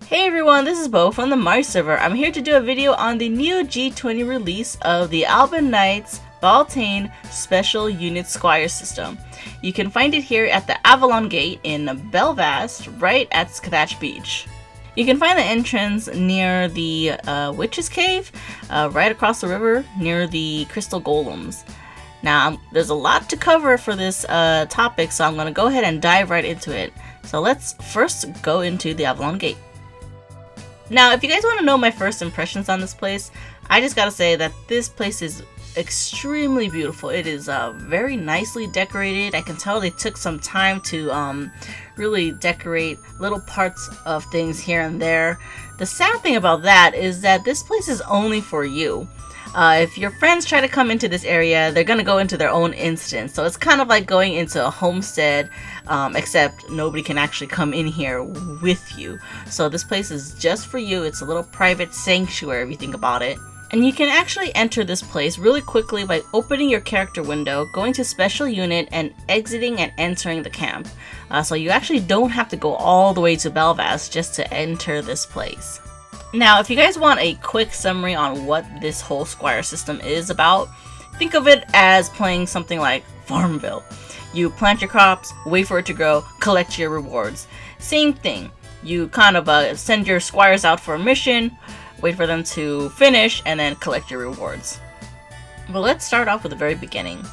Hey everyone, this is Bo from the Mars server. I'm here to do a video on the new G20 release of the Alban Knight's Baltane Special Unit Squire system. You can find it here at the Avalon Gate in Belfast, right at Skatach Beach. You can find the entrance near the Witch's Cave, right across the river near the Crystal Golems. Now, there's a lot to cover for this topic, so I'm going to go ahead and dive right into it. So let's first go into the Avalon Gate. Now, if you guys want to know my first impressions on this place, I just gotta say that this place is extremely beautiful. It is very nicely decorated. I can tell they took some time to really decorate little parts of things here and there. The sad thing about that is that this place is only for you. If your friends try to come into this area, they're gonna go into their own instance. So it's kind of like going into a homestead, except nobody can actually come in here with you. So this place is just for you. It's a little private sanctuary if you think about it. And you can actually enter this place really quickly by opening your character window, going to special unit, and exiting and entering the camp. So you actually don't have to go all the way to Belfast just to enter this place. Now, if you guys want a quick summary on what this whole Squire system is about, think of it as playing something like Farmville. You plant your crops, wait for it to grow, collect your rewards. Same thing. You kind of send your squires out for a mission, wait for them to finish, and then collect your rewards. But let's start off with the very beginning.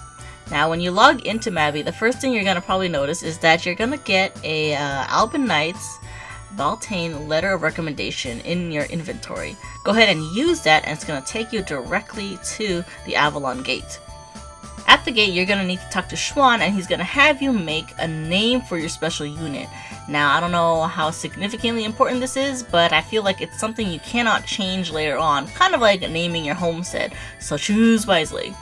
Now, when you log into Mabi, the first thing you're going to probably notice is that you're going to get a Alban Knight's Baltane letter of recommendation in your inventory. Go ahead and use that, and it's going to take you directly to the Avalon Gate. At the gate, you're going to need to talk to Chuan, and he's going to have you make a name for your special unit. Now, I don't know how significantly important this is, but I feel like it's something you cannot change later on, kind of like naming your homestead, so choose wisely.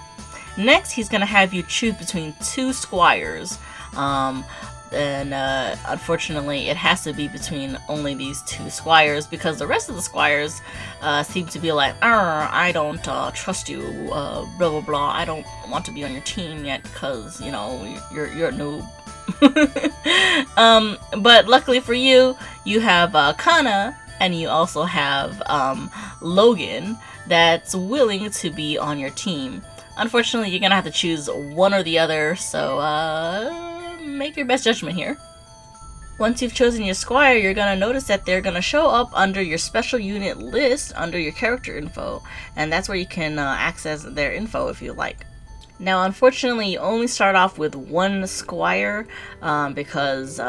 Next, he's going to have you choose between two squires. And unfortunately it has to be between only these two squires, because the rest of the squires seem to be like, I don't trust you, blah blah blah, I don't want to be on your team yet because, you know, you're a noob. But luckily for you, you have Kana, and you also have Logan that's willing to be on your team. Unfortunately, you're gonna have to choose one or the other, so make your best judgment here. Once you've chosen your squire, you're going to notice that they're going to show up under your special unit list under your character info, and that's where you can access their info if you like. Now, unfortunately, you only start off with one squire because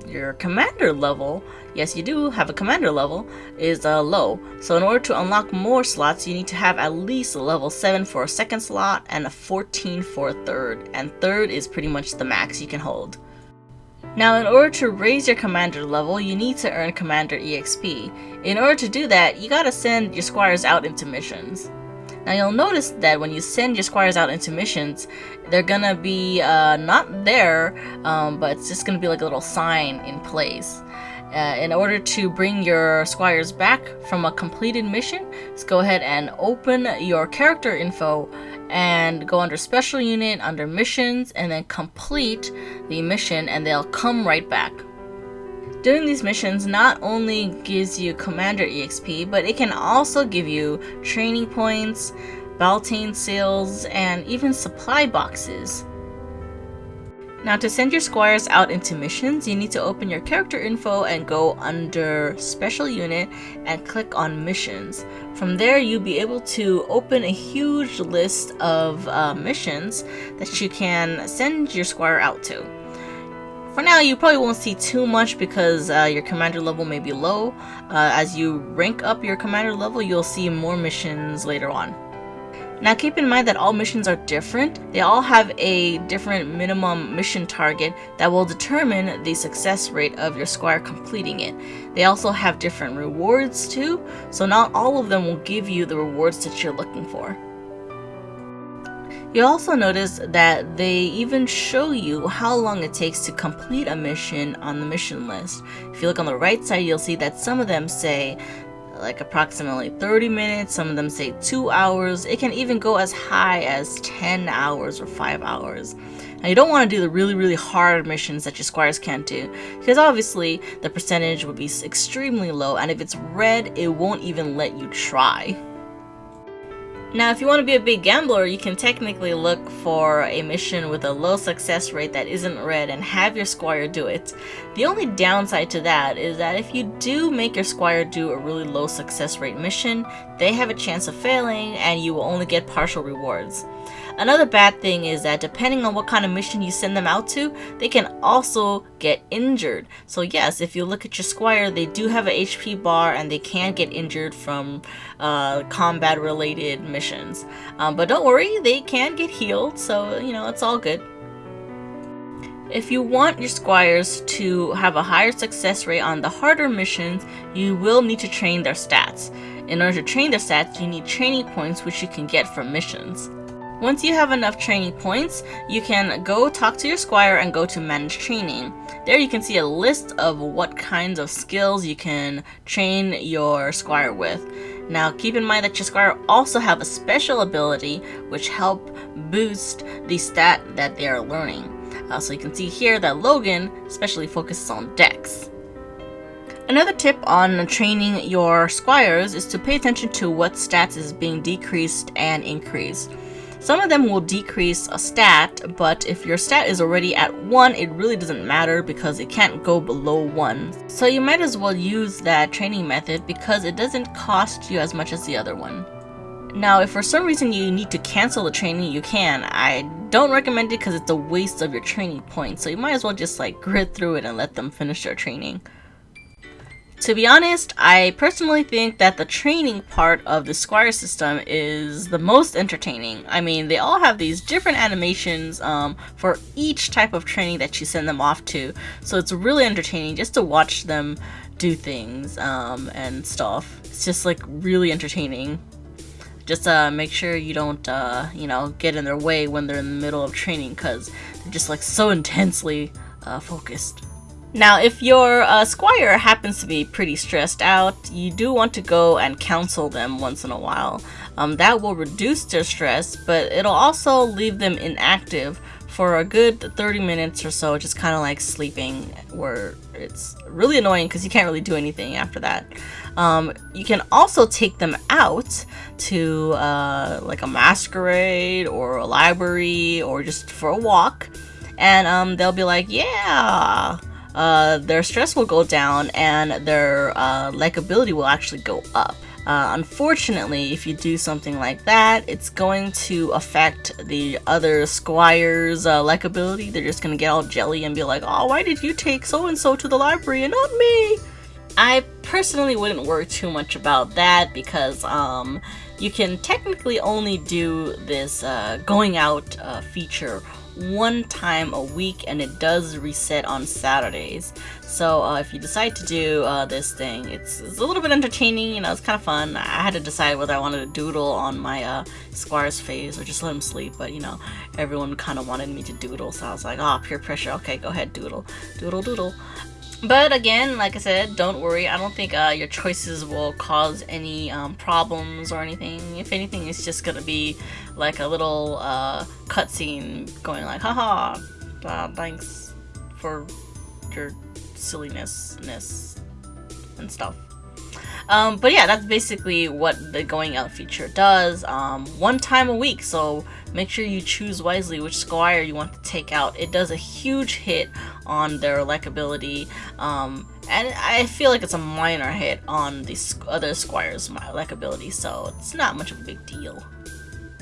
your commander level, yes, you do have a commander level, is low. So in order to unlock more slots, you need to have at least a level 7 for a second slot and a 14 for a third. And third is pretty much the max you can hold. Now, in order to raise your commander level, you need to earn commander EXP. In order to do that, you gotta send your squires out into missions. Now, you'll notice that when you send your squires out into missions, they're gonna be not there, but it's just gonna be like a little sign in place. In order to bring your squires back from a completed mission, just go ahead and open your character info and go under special unit, under missions, and then complete the mission, and they'll come right back. Doing these missions not only gives you commander EXP, but it can also give you training points, Baltane sales, and even supply boxes. Now, to send your squires out into missions, you need to open your character info and go under special unit and click on missions. From there, you'll be able to open a huge list of missions that you can send your squire out to. For now, you probably won't see too much because your commander level may be low. As you rank up your commander level, you'll see more missions later on. Now, keep in mind that all missions are different. They all have a different minimum mission target that will determine the success rate of your squire completing it. They also have different rewards too, so not all of them will give you the rewards that you're looking for. You'll also notice that they even show you how long it takes to complete a mission on the mission list. If you look on the right side, you'll see that some of them say like approximately 30 minutes, some of them say 2 hours. It can even go as high as 10 hours or 5 hours. Now you don't want to do the really hard missions that your squires can't do, because obviously the percentage would be extremely low, and if it's red, it won't even let you try. Now, if you want to be a big gambler, you can technically look for a mission with a low success rate that isn't red and have your squire do it. The only downside to that is that if you do make your squire do a really low success rate mission, they have a chance of failing and you will only get partial rewards. Another bad thing is that depending on what kind of mission you send them out to, they can also get injured. So yes, if you look at your squire, they do have a HP bar and they can get injured from combat related missions. But don't worry, they can get healed, so you know, it's all good. If you want your squires to have a higher success rate on the harder missions, you will need to train their stats. In order to train their stats, you need training points, which you can get from missions. Once you have enough training points, you can go talk to your squire and go to manage training. There you can see a list of what kinds of skills you can train your squire with. Now keep in mind that your squire also have a special ability which help boost the stat that they are learning. So you can see here that Logan especially focuses on dex. Another tip on training your squires is to pay attention to what stats is being decreased and increased. Some of them will decrease a stat, but if your stat is already at 1, it really doesn't matter because it can't go below 1. So you might as well use that training method because it doesn't cost you as much as the other one. Now, if for some reason you need to cancel the training, you can. I don't recommend it because it's a waste of your training points, so you might as well just like grit through it and let them finish their training. To be honest, I personally think that the training part of the Squire system is the most entertaining. I mean, they all have these different animations for each type of training that you send them off to. So it's really entertaining just to watch them do things and stuff. It's just like really entertaining. Just make sure you don't, you know, get in their way when they're in the middle of training because they're just like so intensely focused. Now, if your squire happens to be pretty stressed out, you do want to go and counsel them once in a while. That will reduce their stress, but it'll also leave them inactive for a good 30 minutes or so, just kind of like sleeping, where it's really annoying because you can't really do anything after that. You can also take them out to like a masquerade or a library or just for a walk, and they'll be like, yeah. Their stress will go down and their likability will actually go up. Unfortunately, if you do something like that, it's going to affect the other squires' likability. They're just gonna get all jelly and be like, oh, why did you take so-and-so to the library and not me? I personally wouldn't worry too much about that because you can technically only do this going out feature one time a week, and it does reset on Saturdays. So if you decide to do this thing, it's a little bit entertaining, you know, it's kind of fun. I had to decide whether I wanted to doodle on my squire's face or just let him sleep, but you know, everyone kind of wanted me to doodle, so I was like, oh, peer pressure, okay, go ahead, doodle. But again, like I said, don't worry. I don't think your choices will cause any problems or anything. If anything, it's just gonna be like a little cutscene going like, haha, thanks for your silliness and stuff. But yeah, that's basically what the going out feature does. One time a week, so make sure you choose wisely which squire you want to take out. It does a huge hit on their likability, and I feel like it's a minor hit on the other squires' likability, so it's not much of a big deal.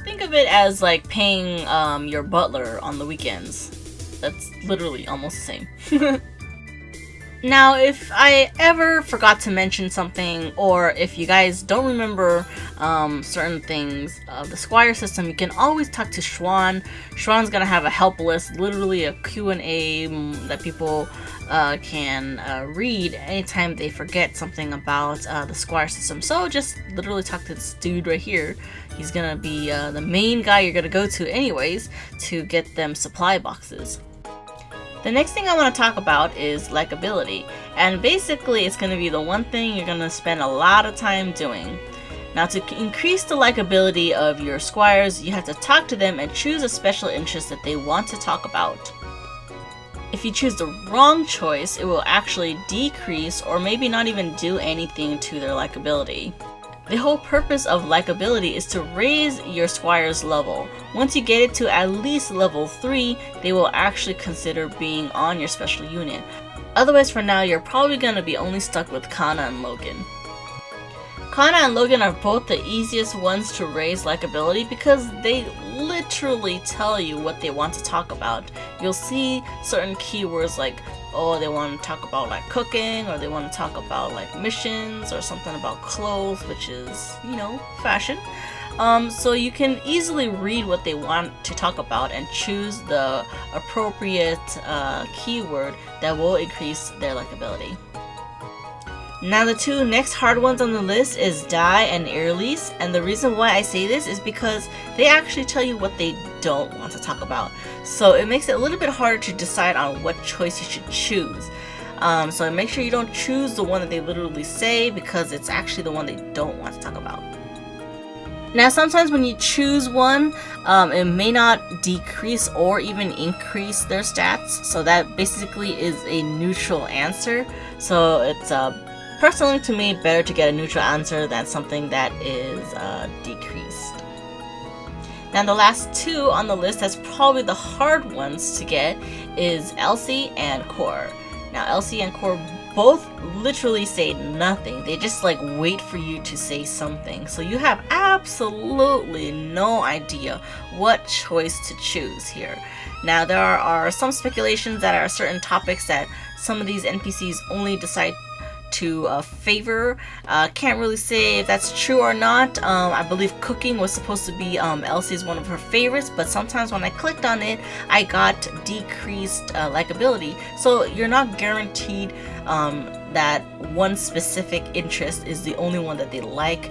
Think of it as like paying your butler on the weekends. That's literally almost the same. Now, if I ever forgot to mention something, or if you guys don't remember certain things of the Squire system, you can always talk to Schwan. Schwan's gonna have a help list, literally a Q&A that people can read anytime they forget something about the Squire system. So just literally talk to this dude right here. He's gonna be the main guy you're gonna go to anyways to get them supply boxes. The next thing I want to talk about is likability, and basically it's going to be the one thing you're going to spend a lot of time doing. Now, to increase the likability of your squires, you have to talk to them and choose a special interest that they want to talk about. If you choose the wrong choice, it will actually decrease or maybe not even do anything to their likability. The whole purpose of likability is to raise your squire's level. Once you get it to at least level 3, they will actually consider being on your special unit. Otherwise, for now, you're probably going to be only stuck with Kana and Logan. Kana and Logan are both the easiest ones to raise likability because they literally tell you what they want to talk about. You'll see certain keywords like, oh, they want to talk about like cooking, or they want to talk about like missions, or something about clothes, which is, you know, fashion. So you can easily read what they want to talk about and choose the appropriate keyword that will increase their likability. Now the two next hard ones on the list is Die and Earlease, and the reason why I say this is because they actually tell you what they don't want to talk about. So it makes it a little bit harder to decide on what choice you should choose. So make sure you don't choose the one that they literally say, because it's actually the one they don't want to talk about. Now sometimes when you choose one, it may not decrease or even increase their stats, so that basically is a neutral answer. So it's personally, to me, better to get a neutral answer than something that is decreased. Now the last two on the list, that's probably the hard ones to get, is Elsie and Core. Now Elsie and Core both literally say nothing. They just like wait for you to say something. So you have absolutely no idea what choice to choose here. Now there are some speculations that are certain topics that some of these NPCs only decide to favor. Can't really say if that's true or not. I believe cooking was supposed to be Elsie's one of her favorites, but sometimes when I clicked on it, I got decreased likability. So you're not guaranteed that one specific interest is the only one that they like.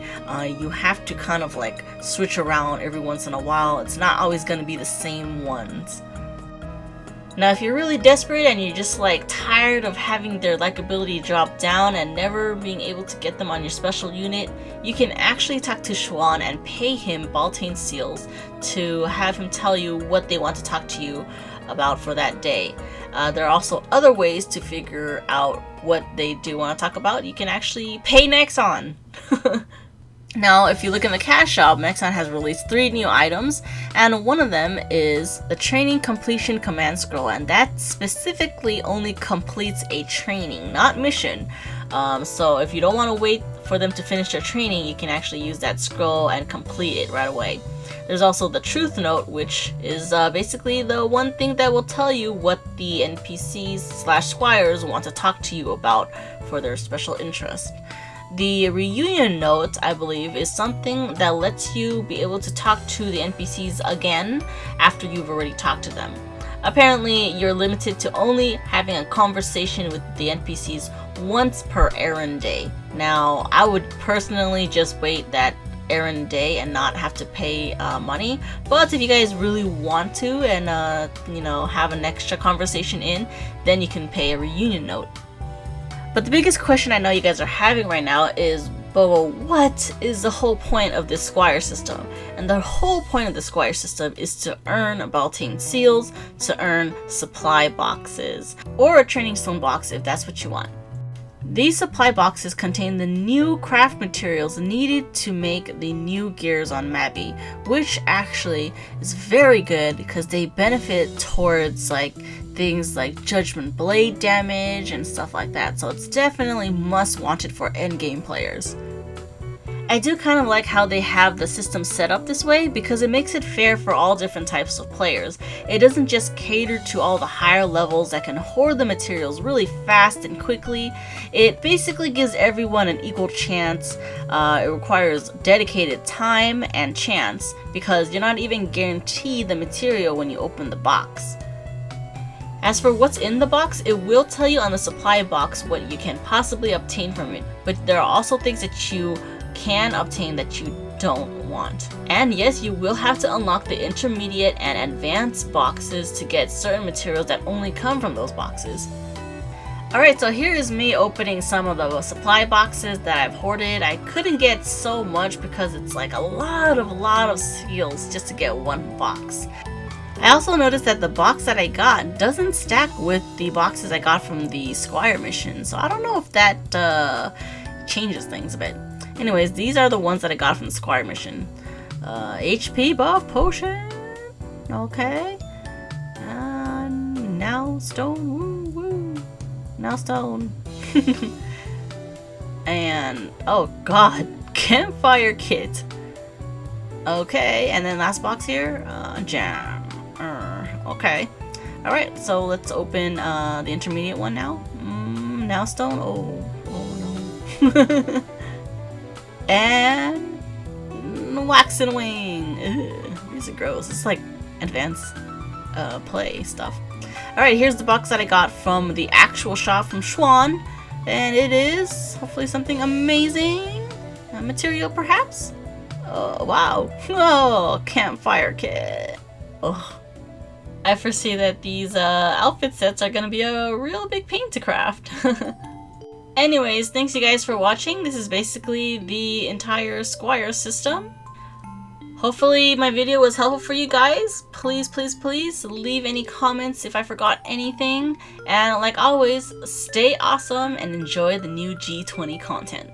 You have to kind of like switch around every once in a while. It's not always going to be the same ones. Now if you're really desperate and you're just like tired of having their likability drop down and never being able to get them on your special unit, you can actually talk to Xuan and pay him Baltane seals to have him tell you what they want to talk to you about for that day. There are also other ways to figure out what they do want to talk about. You can actually pay Nexon. Now, if you look in the cash shop, Nexon has released 3 new items, and one of them is the Training Completion Command Scroll, and that specifically only completes a training, not mission. So if you don't want to wait for them to finish their training, you can actually use that scroll and complete it right away. There's also the Truth Note, which is basically the one thing that will tell you what the NPCs/squires want to talk to you about for their special interest. The Reunion Note, I believe, is something that lets you be able to talk to the NPCs again after you've already talked to them. Apparently, you're limited to only having a conversation with the NPCs once per errand day. Now, I would personally just wait that errand day and not have to pay money, but if you guys really want to and have an extra conversation in, then you can pay a Reunion Note. But the biggest question I know you guys are having right now is, Bobo, what is the whole point of this Squire system? And the whole point of the Squire system is to earn Baltane seals, to earn supply boxes, or a training stone box if that's what you want. These supply boxes contain the new craft materials needed to make the new gears on Mabi, which actually is very good because they benefit towards like things like judgment blade damage and stuff like that, so it's definitely must wanted for endgame players. I do kind of like how they have the system set up this way because it makes it fair for all different types of players. It doesn't just cater to all the higher levels that can hoard the materials really fast and quickly. It basically gives everyone an equal chance. It requires dedicated time and chance because you're not even guaranteed the material when you open the box. As for what's in the box, it will tell you on the supply box what you can possibly obtain from it, but there are also things that you can obtain that you don't want. And yes, you will have to unlock the intermediate and advanced boxes to get certain materials that only come from those boxes. Alright, so here is me opening some of the supply boxes that I've hoarded. I couldn't get so much because it's like a lot of seals just to get one box. I also noticed that the box that I got doesn't stack with the boxes I got from the Squire mission, so I don't know if that changes things a bit. Anyways, these are the ones that I got from the Squire mission. HP buff potion. Okay. Now stone. Woo woo. Now stone. And oh god, campfire kit. Okay, and then last box here, jam. Okay. Alright, so let's open the intermediate one now. Now stone. Oh no. And wax and wing. Ugh, these are gross. It's like advanced play stuff. Alright, here's the box that I got from the actual shop from Schwan. And it is hopefully something amazing. Material perhaps? Oh, wow. Oh, campfire kit. Oh. I foresee that these outfit sets are gonna be a real big pain to craft. Anyways, thanks you guys for watching. This is basically the entire Squire system. Hopefully my video was helpful for you guys. Please leave any comments if I forgot anything. And like always, stay awesome and enjoy the new G20 content.